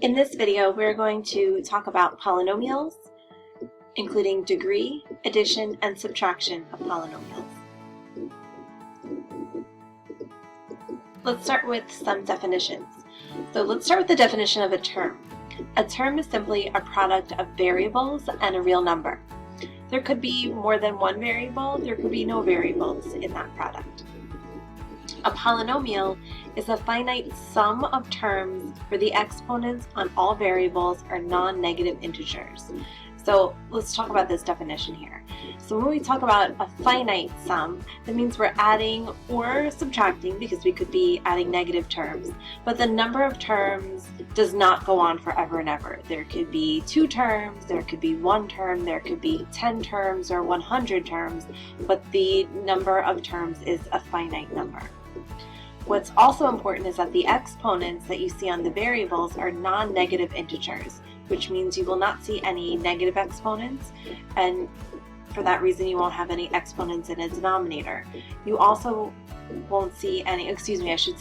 In this video, we're going to talk about polynomials, including degree, addition, and subtraction of polynomials. Let's start with some definitions. So let's start with the definition of a term. A term is simply a product of variables and a real number. There could be more than one variable, there could be no variables in that product. A polynomial is a finite sum of terms where the exponents on all variables are non-negative integers. So let's talk about this definition here. So when we talk about a finite sum, that means we're adding or subtracting, because we could be adding negative terms, but the number of terms does not go on forever and ever. There could be 2 terms, there could be 1 term, there could be 10 terms or 100 terms, but the number of terms is a finite number. What's also important is that the exponents that you see on the variables are non-negative integers, which means you will not see any negative exponents, and for that reason you won't have any exponents in a denominator. You also won't see any,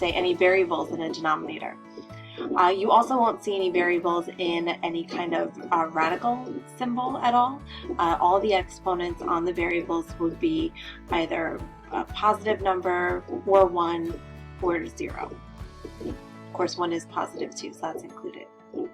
any variables in a denominator. You also won't see any variables in any kind of radical symbol at all. All the exponents on the variables would be either a positive number or 1 or 0. Of course, 1 is positive too, so that's included. All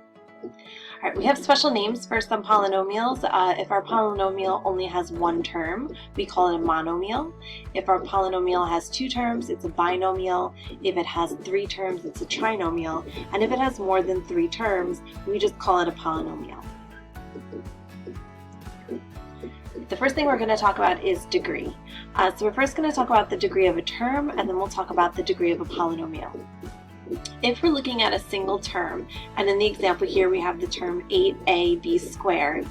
right, we have special names for some polynomials. If our polynomial only has 1 term, we call it a monomial. If our polynomial has 2 terms, it's a binomial. If it has 3 terms, it's a trinomial. And if it has more than 3 terms, we just call it a polynomial. The first thing we're going to talk about is degree. So we're first going to talk about the degree of a term, and then we'll talk about the degree of a polynomial. If we're looking at a single term, and in the example here we have the term 8ab squared,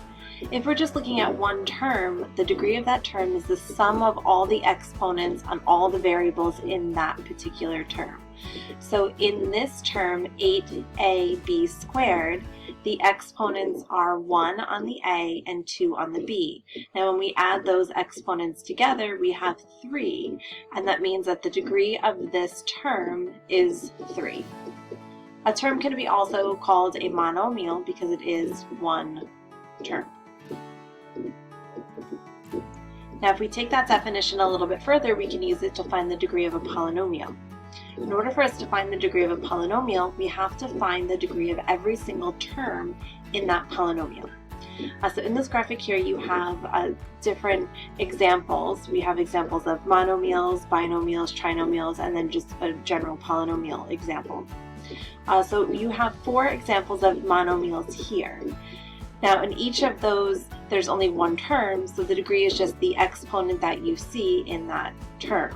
if we're just looking at 1 term, the degree of that term is the sum of all the exponents on all the variables in that particular term. So in this term, 8ab squared, the exponents are 1 on the a and 2 on the b. Now when we add those exponents together, we have 3, and that means that the degree of this term is 3. A term can be also called a monomial because it is 1 term. Now if we take that definition a little bit further, we can use it to find the degree of a polynomial. In order for us to find the degree of a polynomial, we have to find the degree of every single term in that polynomial. So in this graphic here you have different examples. We have examples of monomials, binomials, trinomials, and then just a general polynomial example. So you have 4 examples of monomials here. Now in each of those there's only 1 term, so the degree is just the exponent that you see in that term.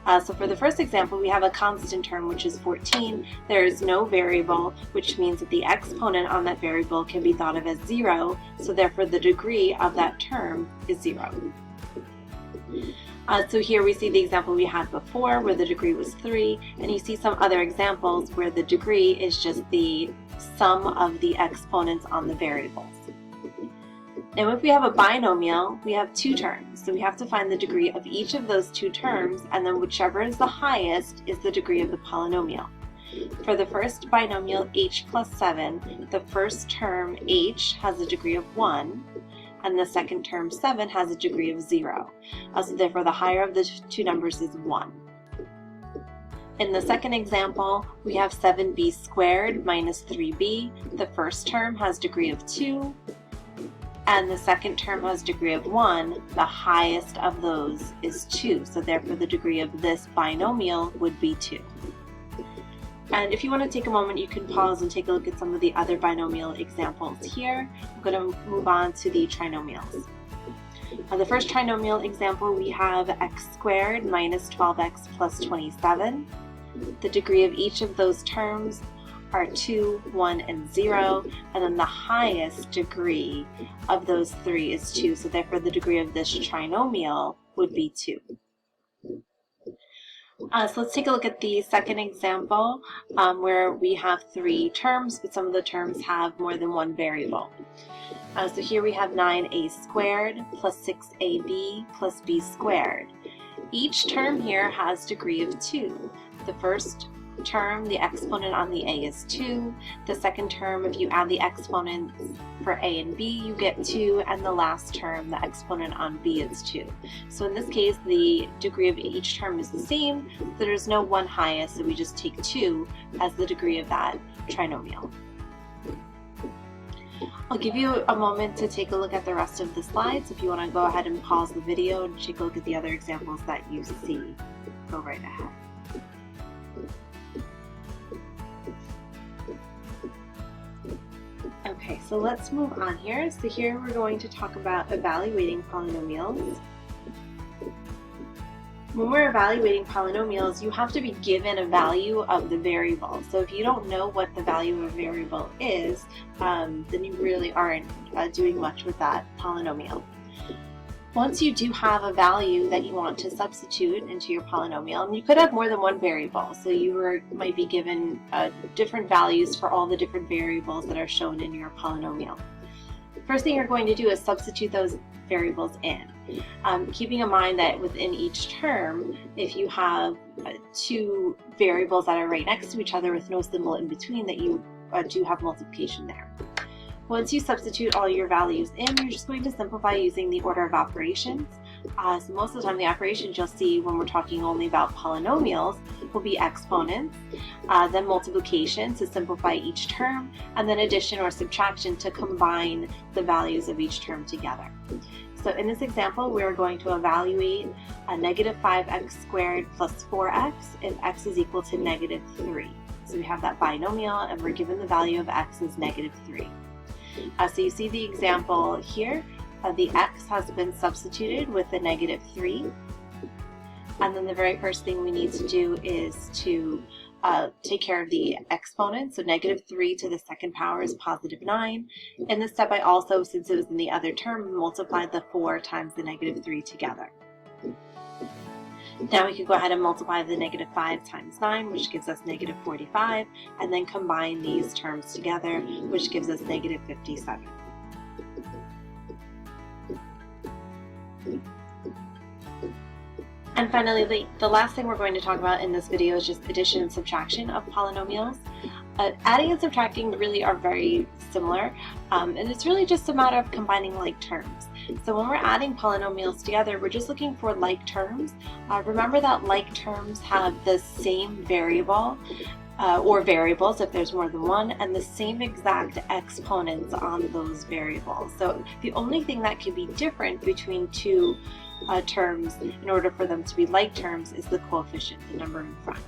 So for the first example, we have a constant term, which is 14. There is no variable, which means that the exponent on that variable can be thought of as 0, so therefore the degree of that term is 0. So here we see the example we had before where the degree was 3, and you see some other examples where the degree is just the sum of the exponents on the variables. Now if we have a binomial, we have 2 terms, so we have to find the degree of each of those 2 terms, and then whichever is the highest is the degree of the polynomial. For the first binomial h plus 7, the first term h has a degree of 1, and the second term 7 has a degree of 0. So therefore the higher of the 2 numbers is 1. In the second example, we have 7b squared minus 3b. The first term has degree of 2, and the second term has degree of 1. The highest of those is 2, so therefore the degree of this binomial would be 2. And if you want to take a moment, you can pause and take a look at some of the other binomial examples here. I'm going to move on to the trinomials. The first trinomial example, we have x squared minus 12x plus 27. The degree of each of those terms are 2, 1, and 0, and then the highest degree of those 3 is 2, so therefore the degree of this trinomial would be 2. So let's take a look at the second example where we have 3 terms, but some of the terms have more than 1 variable. So here we have 9a squared plus 6ab plus b squared. Each term here has degree of 2. The first term, the exponent on the a is 2. The second term, if you add the exponents for a and b, you get 2. And the last term, the exponent on b is 2. So in this case, the degree of each term is the same, so there's no one highest, so we just take 2 as the degree of that trinomial. I'll give you a moment to take a look at the rest of the slides. If you want to go ahead and pause the video and take a look at the other examples that you see, go right ahead. Okay, so let's move on here. So here we're going to talk about evaluating polynomials. When we're evaluating polynomials, you have to be given a value of the variable. So if you don't know what the value of a variable is, then you really aren't doing much with that polynomial. Once you do have a value that you want to substitute into your polynomial, and you could have more than one variable, so you might be given different values for all the different variables that are shown in your polynomial. First thing you're going to do is substitute those variables in. Keeping in mind that within each term, if you have two variables that are right next to each other with no symbol in between, that you do have multiplication there. Once you substitute all your values in, you're just going to simplify using the order of operations. So most of the time the operations you'll see when we're talking only about polynomials will be exponents, then multiplication to simplify each term, and then addition or subtraction to combine the values of each term together. So in this example, we're going to evaluate a negative 5x squared plus 4x if x is equal to negative 3. So we have that binomial, and we're given the value of x is negative 3. So you see the example here. The x has been substituted with the negative 3. And then the very first thing we need to do is to take care of the exponent. So negative 3 to the second power is positive 9. In this step, I also, since it was in the other term, multiplied the 4 times the negative 3 together. Now we can go ahead and multiply the negative 5 times 9, which gives us negative 45, and then combine these terms together, which gives us negative 57. And finally, the last thing we're going to talk about in this video is just addition and subtraction of polynomials. Adding and subtracting really are very similar, and it's really just a matter of combining like terms. So when we're adding polynomials together, we're just looking for like terms. Remember that like terms have the same variable, or variables if there's more than one, and the same exact exponents on those variables. So the only thing that could be different between two terms in order for them to be like terms is the coefficient, the number in front.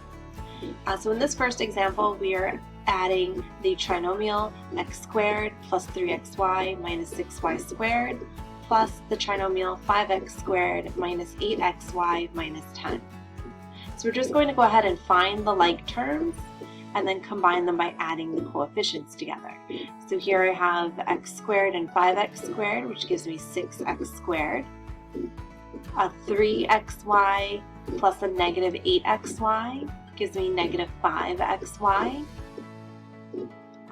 So in this first example, we are adding the trinomial x squared plus 3xy minus 6y squared plus the trinomial 5x squared minus 8xy minus 10. So we're just going to go ahead and find the like terms and then combine them by adding the coefficients together. So here I have x squared and 5x squared, which gives me 6x squared. 3xy plus a negative 8xy gives me negative 5xy.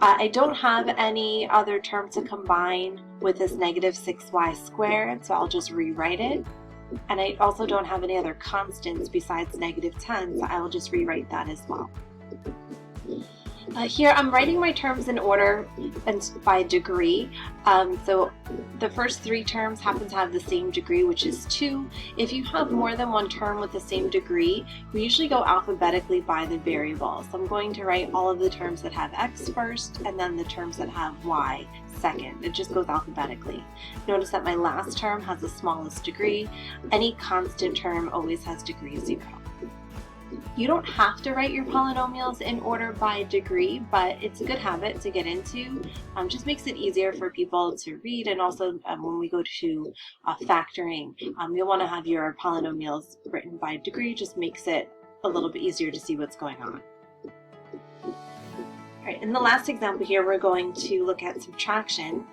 I don't have any other term to combine with this negative 6y squared, so I'll just rewrite it. And I also don't have any other constants besides negative 10, so I will just rewrite that as well. Here I'm writing my terms in order and by degree. So the first three terms happen to have the same degree, which is 2. If you have more than one term with the same degree, we usually go alphabetically by the variable. So I'm going to write all of the terms that have x first and then the terms that have y second. It just goes alphabetically. Notice that my last term has the smallest degree. Any constant term always has degree 0. You don't have to write your polynomials in order by degree, but it's a good habit to get into. Just makes it easier for people to read, and also when we go to factoring, you'll want to have your polynomials written by degree. Just makes it a little bit easier to see what's going on. All right, in the last example here, we're going to look at subtraction.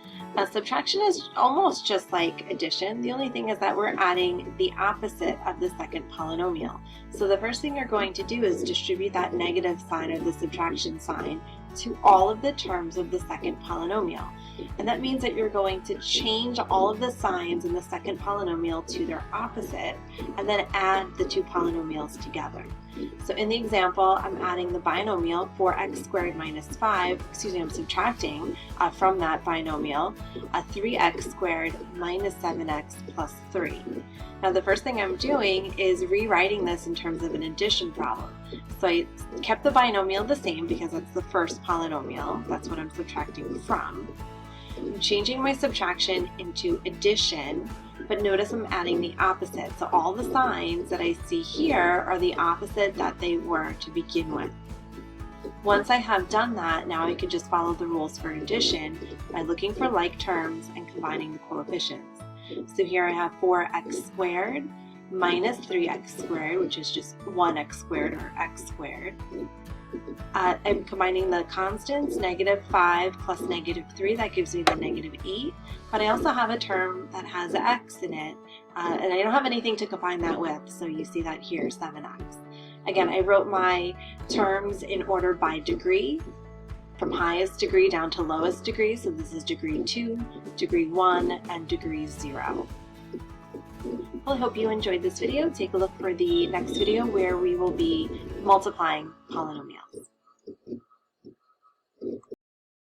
Subtraction is almost just like addition. The only thing is that we're adding the opposite of the second polynomial. So the first thing you're going to do is distribute that negative sign or the subtraction sign to all of the terms of the second polynomial. And that means that you're going to change all of the signs in the second polynomial to their opposite and then add the two polynomials together. So in the example, I'm adding the binomial 4x squared minus 5, I'm subtracting from that binomial 3x squared minus 7x plus 3. Now the first thing I'm doing is rewriting this in terms of an addition problem. So I kept the binomial the same because it's the first polynomial. That's what I'm subtracting from. I'm changing my subtraction into addition, but notice I'm adding the opposite. So all the signs that I see here are the opposite that they were to begin with. Once I have done that, now I can just follow the rules for addition by looking for like terms and combining the coefficients. So here I have 4x squared minus 3x squared, which is just 1x squared or x squared. I'm combining the constants, negative 5 plus negative 3, that gives me the negative 8. But I also have a term that has x in it, and I don't have anything to combine that with, so you see that here, 7x. Again, I wrote my terms in order by degree, from highest degree down to lowest degree, so this is degree 2, degree 1, and degree 0. Well, I hope you enjoyed this video. Take a look for the next video where we will be multiplying polynomials.